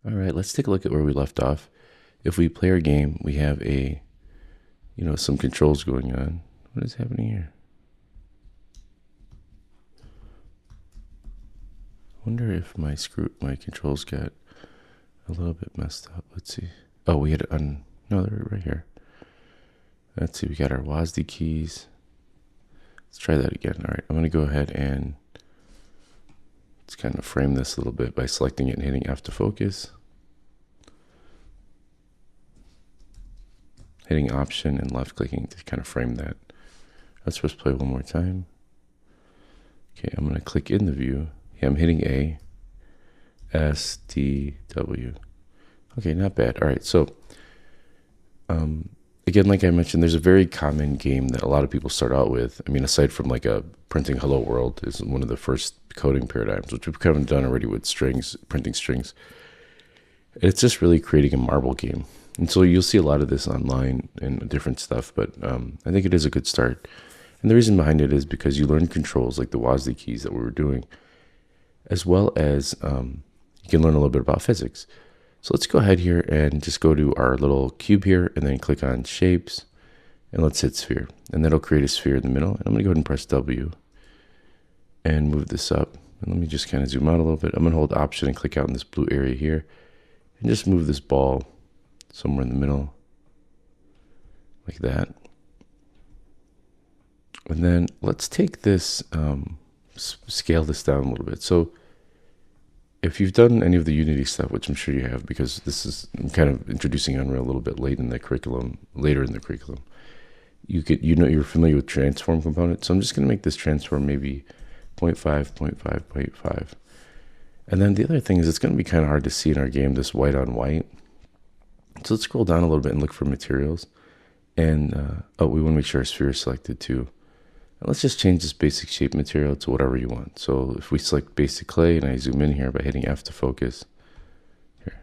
All right, let's take a look at where we left off. If we play our game, we have some controls going on. What is happening here? I wonder if my controls got a little bit messed up. Let's see. Oh, we had it on. No, they're right here. Let's see. We got our WASD keys. Let's try that again. All right, I'm going to go ahead and let's kind of frame this a little bit by selecting it and hitting F to focus. Hitting Option and left clicking to kind of frame that. Let's press play one more time. Okay, I'm going to click in the view. Yeah, I'm hitting A, S, T, W. Okay, not bad. All right, so again, like I mentioned, there's a very common game that a lot of people start out with. I mean, aside from like a printing hello world is one of the first coding paradigms, which we've kind of done already with strings, printing strings. It's just really creating a marble game. And so you'll see a lot of this online and different stuff, but I think it is a good start. And the reason behind it is because you learn controls like the WASD keys that we were doing, as well as you can learn a little bit about physics. So let's go ahead here and just go to our little cube here and then click on shapes and let's hit sphere. And that'll create a sphere in the middle. And I'm gonna go ahead and press W and move this up. And let me just kind of zoom out a little bit. I'm gonna hold Option and click out in this blue area here and just move this ball somewhere in the middle like that. And then let's take this, scale this down a little bit. So if you've done any of the Unity stuff, which I'm sure you have, because I'm kind of introducing Unreal a little bit later in the curriculum, you're familiar with transform component. So I'm just going to make this transform maybe 0.5, 0.5, 0.5. And then the other thing is it's going to be kind of hard to see in our game, this white on white. So let's scroll down a little bit and look for materials. And, we want to make sure our sphere is selected too. And let's just change this basic shape material to whatever you want. So if we select basic clay and I zoom in here by hitting F to focus, here,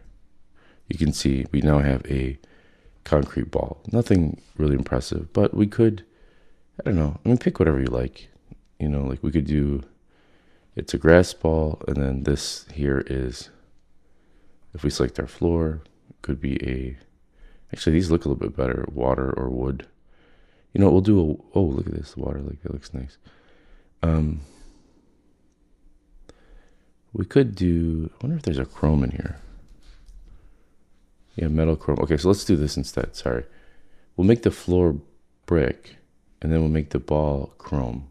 you can see we now have a concrete ball. Nothing really impressive, but we could, I don't know, pick whatever you like. Like we could do, it's a grass ball, and then this here is, if we select our floor, it could be actually these look a little bit better, water or wood. We'll do oh, look at this, the water, like that looks nice. We could do, I wonder if there's a chrome in here. Yeah, metal chrome. Okay, so let's do this instead, sorry. We'll make the floor brick, and then we'll make the ball chrome.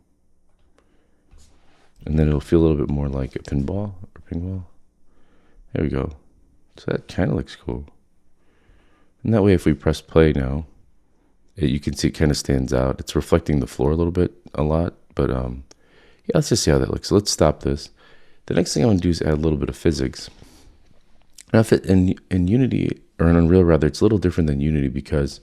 And then it'll feel a little bit more like a pinball or ping ball. There we go. So that kind of looks cool. And that way, if we press play now, you can see it kind of stands out. It's reflecting the floor a lot, but yeah, let's just see how that looks. So let's stop this. The next thing I want to do is add a little bit of physics. Now, if in Unity, or in Unreal rather, it's a little different than Unity because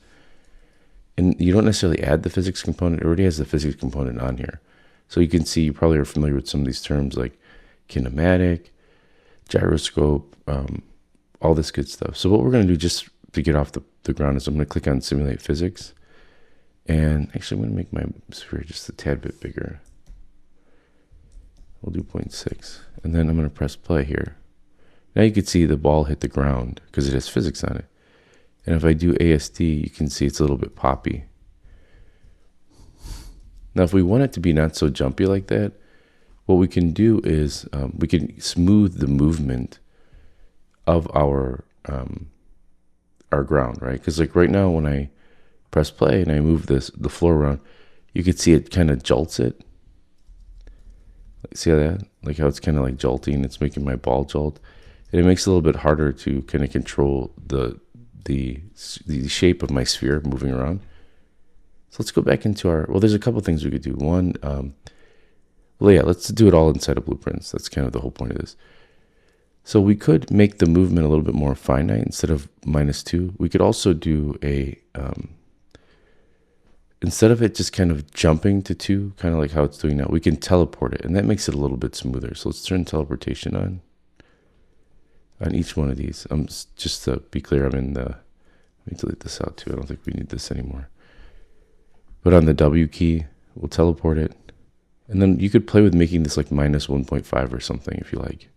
you don't necessarily add the physics component. It already has the physics component on here. So you can see, you probably are familiar with some of these terms like kinematic, gyroscope, all this good stuff. So what we're going to do just to get off the ground is I'm going to click on Simulate Physics. And actually, I'm going to make my sphere just a tad bit bigger. We'll do 0.6. And then I'm going to press play here. Now you can see the ball hit the ground because it has physics on it. And if I do ASD, you can see it's a little bit poppy. Now, if we want it to be not so jumpy like that, what we can do is we can smooth the movement of our ground, right? Because like right now, when I press play and I move the floor around, you can see it kind of jolts it. See how that? Like how it's kind of like jolting. It's making my ball jolt, and it makes it a little bit harder to kind of control the shape of my sphere moving around. So let's go back into there's a couple things we could do. One, let's do it all inside of blueprints. That's kind of the whole point of this. So we could make the movement a little bit more finite instead of -2. We could also do instead of it just kind of jumping to 2, kind of like how it's doing now, we can teleport it, and that makes it a little bit smoother. So let's turn teleportation on each one of these. Just to be clear, let me delete this out too. I don't think we need this anymore. But on the W key, we'll teleport it. And then you could play with making this like -1.5 or something if you like.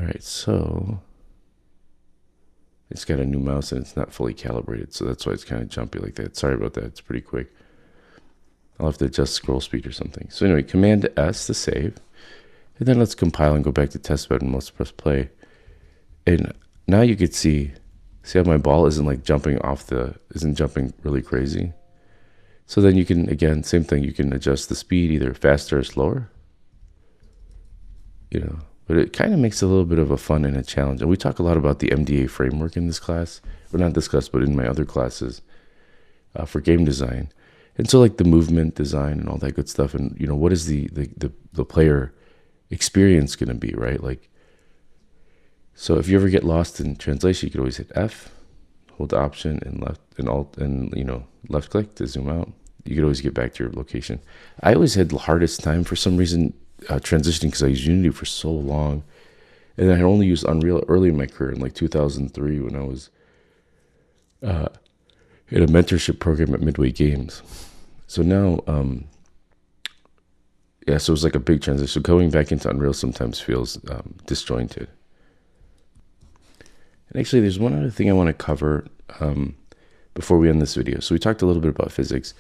right, so it's got a new mouse and it's not fully calibrated, so that's why it's kind of jumpy like that. Sorry about that, it's pretty quick. I'll have to adjust scroll speed or something. So anyway, Command S to save. And then let's compile and go back to testbed and let's press play. And now you could see how my ball isn't like jumping isn't jumping really crazy. So then you can, again, same thing, you can adjust the speed either faster or slower. But it kind of makes it a little bit of a fun and a challenge. And we talk a lot about the MDA framework in this class. Well, not this class, but in my other classes for game design. And so like the movement design and all that good stuff. And, what is the player experience going to be, right? Like, so if you ever get lost in translation, you could always hit F, hold the Option and left and Alt and, left click to zoom out. You could always get back to your location. I always had the hardest time for some reason transitioning because I used Unity for so long. And I had only used Unreal early in my career in like 2003 when I was in a mentorship program at Midway Games. So now, so it was like a big transition. So going back into Unreal sometimes feels disjointed. And actually, there's one other thing I want to cover before we end this video. So we talked a little bit about physics.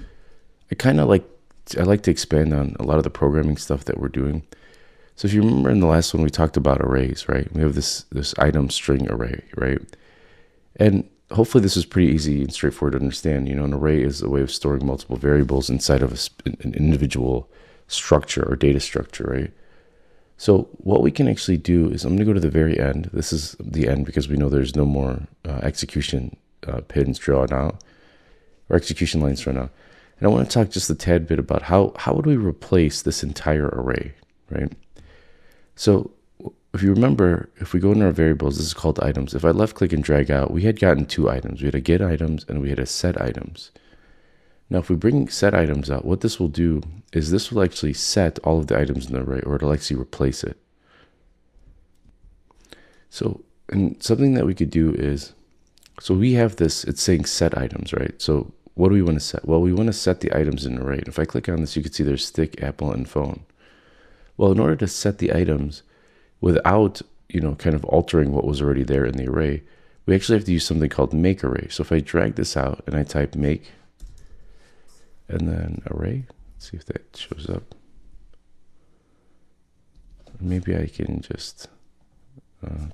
I like to expand on a lot of the programming stuff that we're doing. So if you remember in the last one, we talked about arrays, right? We have this item string array, right? And hopefully this is pretty easy and straightforward to understand. An array is a way of storing multiple variables inside of an individual structure or data structure, right? So what we can actually do is I'm going to go to the very end. This is the end because we know there's no more execution pins drawn out or execution lines drawn out. And I want to talk just a tad bit about how would we replace this entire array, right? So if you remember, if we go into our variables, this is called items. If I left click and drag out, we had gotten two items. We had a get items and we had a set items. Now, if we bring set items out, what this will do is this will actually set all of the items in the array, or it'll actually replace it. So, and something that we could do is, so we have this, it's saying set items, right? So what do we want to set? Well, we want to set the items in an array. If I click on this, you can see there's stick, apple, and phone. Well, in order to set the items without, kind of altering what was already there in the array, we actually have to use something called make array. So if I drag this out and I type make and then array, let's see if that shows up. Maybe I can just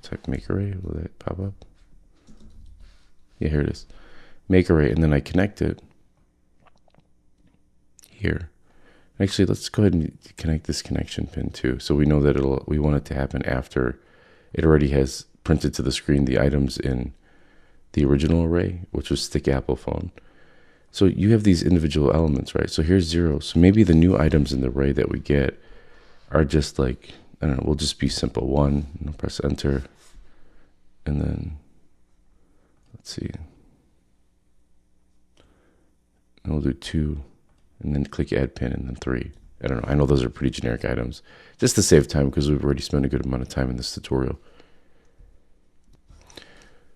type make array. Will that pop up? Yeah, here it is. Make array, and then I connect it here. Actually, let's go ahead and connect this connection pin too, so we know that we want it to happen after it already has printed to the screen the items in the original array, which was stick, apple, phone. So you have these individual elements, right? So here's 0. So maybe the new items in the array that we get are just like, I don't know, we'll just be simple 1, press enter, and then let's see. And we'll do 2, and then click add pin, and then 3. I don't know. I know those are pretty generic items, just to save time because we've already spent a good amount of time in this tutorial.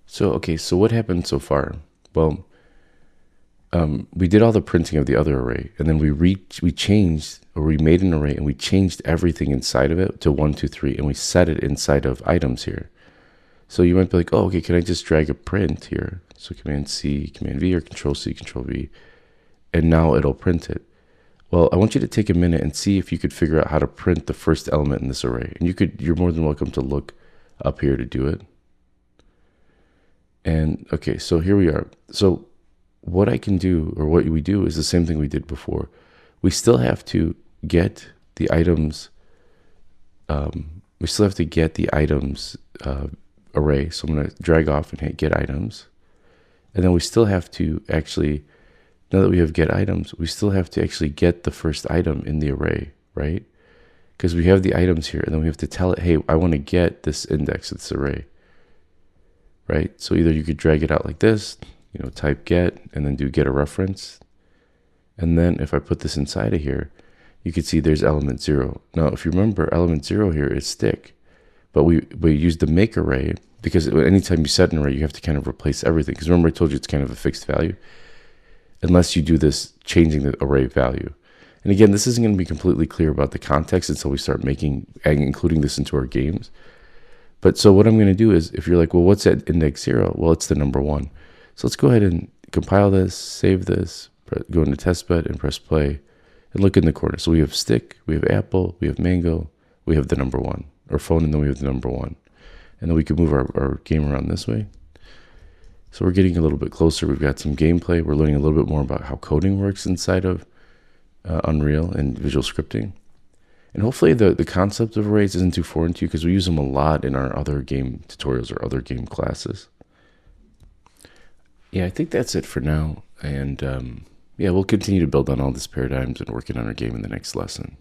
So, okay, so what happened so far? Well, we did all the printing of the other array, and then we changed, or we made an array, and we changed everything inside of it to 1, 2, 3, and we set it inside of items here. So you might be like, oh, okay, can I just drag a print here? So Command C, Command V, or Control C, Control V, and now it'll print it. Well, I want you to take a minute and see if you could figure out how to print the first element in this array. And you're more than welcome to look up here to do it. And okay, so here we are. So what I can do, or what we do, is the same thing we did before. We still have to get the items. We still have to get the items array. So I'm going to drag off and hit get items. And then we still have to actually, now that we have get items, we still have to actually get the first item in the array, right? Because we have the items here, and then we have to tell it, hey, I want to get this index of this array, right? So either you could drag it out like this, type get, and then do get a reference. And then if I put this inside of here, you can see there's element 0. Now, if you remember, element 0 here is stick, but we used the make array because anytime you set an array, you have to kind of replace everything. Because remember, I told you it's kind of a fixed value, unless you do this changing the array value. And again, this isn't going to be completely clear about the context until we start including this into our games. But so what I'm going to do is, if you're like, well, what's at index 0? Well, it's the number 1. So let's go ahead and compile this, save this, go into testbed and press play, and look in the corner. So we have stick, we have apple, we have mango, we have the number 1, or phone, and then we have the number 1. And then we can move our game around this way. So we're getting a little bit closer. We've got some gameplay. We're learning a little bit more about how coding works inside of Unreal and visual scripting. And hopefully the concept of arrays isn't too foreign to you, because we use them a lot in our other game tutorials or other game classes. Yeah, I think that's it for now. And yeah, we'll continue to build on all these paradigms and working on our game in the next lesson.